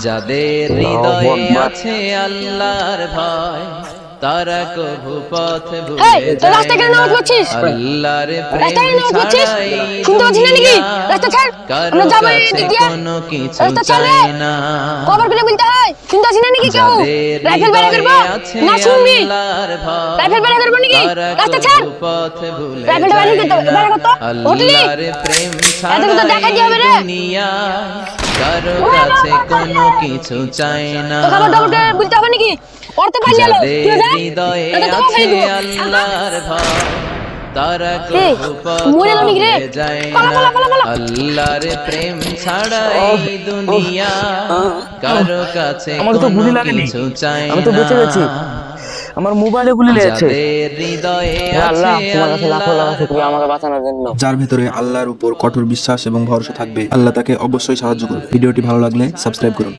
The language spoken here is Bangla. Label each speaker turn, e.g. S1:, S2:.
S1: যাদের হৃদয়ে আছে আল্লাহর ভয় তারা কভু পথ ভুলে যায় না। আল্লাহর প্রেম ছাড়াই দুনিয়া কারো কাছে কোনো কিছু চায় না। যাদের হৃদয়ে আছে আল্লাহর ভয় তারা কভু পথ ভুলে যায় না। আল্লাহর প্রেম ছাড়াই দুনিয়া কারো কাছে কোনো কিছু চায় না। যাদের হৃদয়ে আছে আল্লাহর ভয় তারা কভু পথ ভুলে যায় না। আল্লাহর প্রেম ছাড়াই দুনিয়া কারো কাছে কোনো কিছু চায় না।
S2: আমার মোবাইলে গুলি লেগেছে।
S1: যাদের হৃদয়ে
S2: আল্লাহ,
S1: আছে
S2: তোমার কাছে লাখো লাখ
S1: আল্লাহর
S2: শুকরিয়া আমাকে বাঁচানোর জন্য।
S3: যার ভেতরে আল্লাহর উপর কঠোর বিশ্বাস এবং ভরসা থাকবে, আল্লাহ তাকে অবশ্যই সাহায্য করবে। ভিডিওটি ভালো লাগলে সাবস্ক্রাইব করুন।